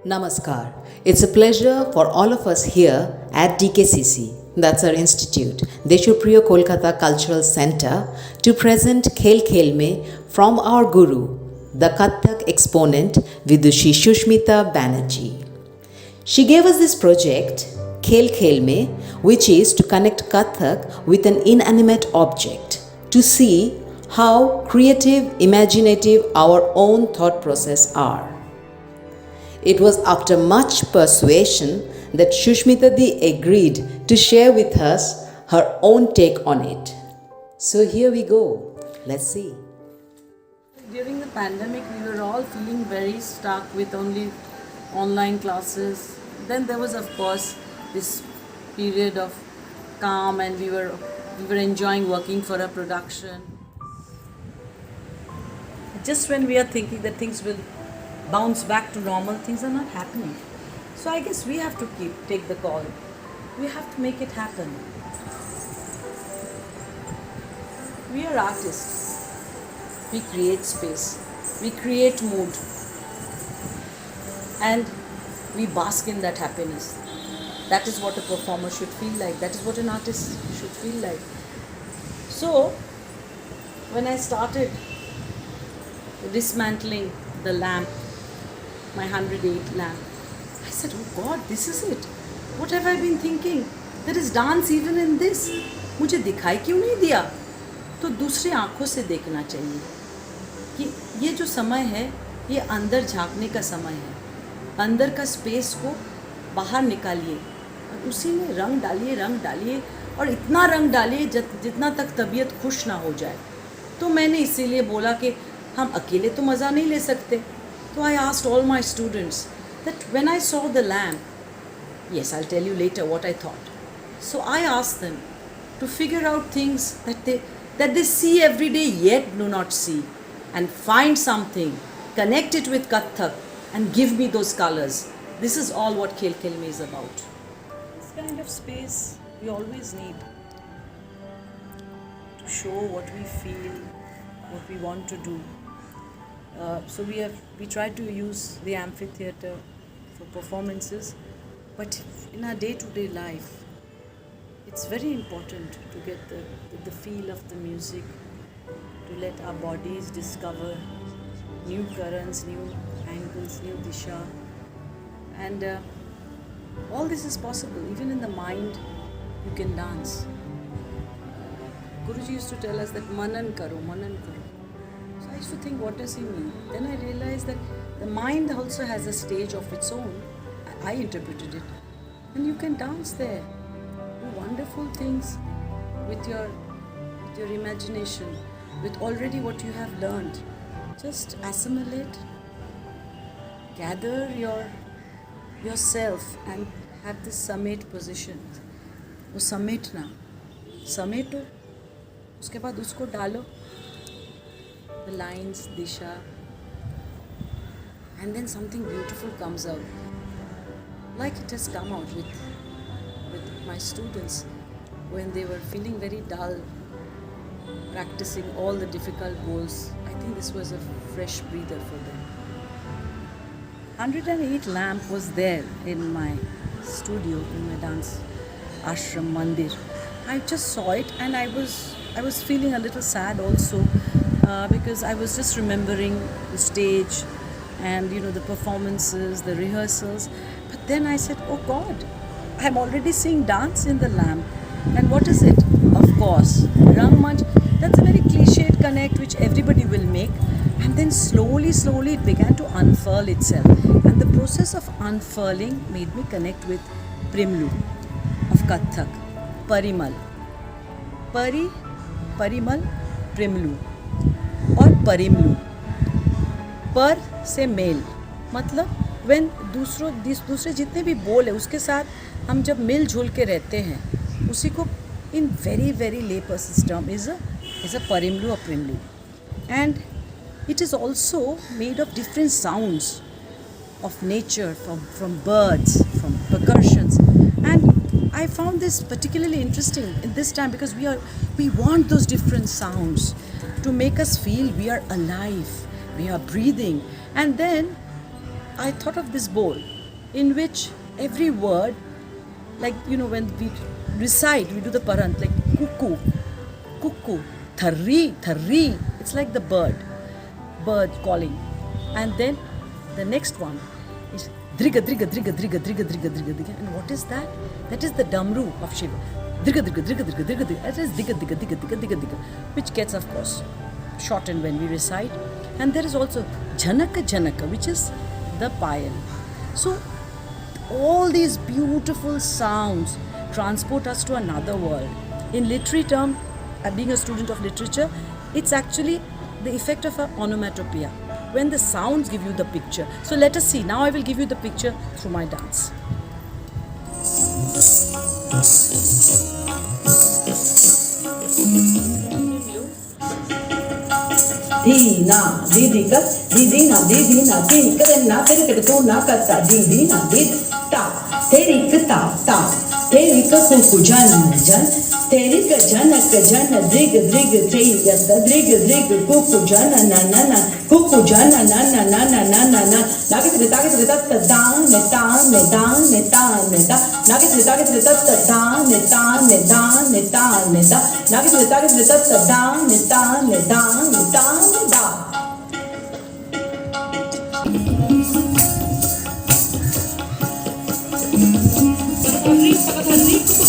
Namaskar. It's a pleasure for all of us here at DKCC, that's our institute, Deshopriyo Kolkata Cultural Center, to present Khel Khel Mein from our guru, the Kathak exponent Vidushi Shushmita Banerjee. She gave us this project, Khel Khel Mein, which is to connect Kathak with an inanimate object, to see how creative, imaginative our own thought process are. It was after much persuasion that Shushmita Di agreed to share with us her own take on it. So here we go. Let's see. During the pandemic, we were all feeling very stuck with only online classes. Then there was, of course, this period of calm, and we were enjoying working for a production. Just when we are thinking that things will bounce back to normal, things are not happening. So I guess we have to take the call. We have to make it happen. We are artists. We create space. We create mood. And we bask in that happiness. That is what a performer should feel like. That is what an artist should feel like. So, when I started dismantling the lamp, my 108 lamp, I said, oh God, this is it. What have I been thinking? There is dance even in this. मुझे दिखाई क्यों नहीं दिया? तो दूसरे आँखों से देखना चाहिए कि ये जो समय है, ये अंदर झांकने का समय है. अंदर का स्पेस को बाहर निकालिए और उसी में रंग डालिए और इतना रंग डालिए जितना तक तबीयत खुश ना हो जाए. तो मैंने इसीलिए बोला कि हम अकेले तो मज़ा नहीं ले सकते. So I asked all my students that when I saw the lamp, yes, I'll tell you later what I thought. So I asked them to figure out things that they see every day yet do not see, and find something, connect it with Kathak and give me those colors. This is all what Khel Khel Mein is about. This kind of space we always need to show what we feel, what we want to do. So we try to use the amphitheater for performances, but in our day-to-day life, it's very important to get the feel of the music, to let our bodies discover new currents, new angles, new disha, and all this is possible. Even in the mind, you can dance. Guruji used to tell us that manan karo. So I used to think, what does he mean? Then I realized that the mind also has a stage of its own. I interpreted it. And you can dance there. Do wonderful things with your imagination, with already what you have learned. Just assimilate, gather yourself and have this summit position. वो समेटना, समेटो, उसके बाद उसको डालो, the lines, disha, and then something beautiful comes out, like it has come out with my students when they were feeling very dull, practicing all the difficult bowls. I think this was a fresh breather for them. 108 lamp was there in my studio, in my dance ashram mandir. I just saw it, and I was feeling a little sad also, because I was just remembering the stage and the performances, the rehearsals. But then I said, oh God, I'm already seeing dance in the lamp. And what is it? Of course, Rangmanch. That's a very cliched connect which everybody will make. And then slowly it began to unfurl itself. And the process of unfurling made me connect with Primlu of Kathak, Parimal. Parimal, Primlu. और परिमलू, पर से mail, मतलब when दूसरे जितने भी बोल है उसके साथ हम जब मिल जुल के रहते हैं, उसी को in very lay person's term is a parimlu or primlu. And it is also made of different sounds of nature, from birds, from percussions. And I found this particularly interesting in this time because we want those different sounds to make us feel we are alive, we are breathing. And then I thought of this bowl. in which every word, like when we recite, we do the parant, like cuckoo, cuckoo, tharri, tharri. It's like the bird calling. And then the next one is driga, driga, driga, driga, driga, driga, driga, driga. And what is that? That is the damru of Shiva. Driga, driga, driga, driga, driga, driga. That is diga, diga, diga, diga, diga, diga, which gets, of course, shortened when we recite. And there is also Janaka, Janaka, which is the payal. So all these beautiful sounds transport us to another world. In literary term, being a student of literature, it's actually the effect of an onomatopoeia, when the sounds give you the picture. So let us see. Now I will give you the picture through my dance. Dina, didi ka, didi na, didi kare na, tere kare to na kata, didi na, didi ta, teri ka ta, teri ka kuku jan, teri ka jana, drig, teri yata, drig, kuku jana, na, kuku jana, na, nagit ta, da, ne ta, nagit ta, da, ne ta, nagit ta, da, da. Rico,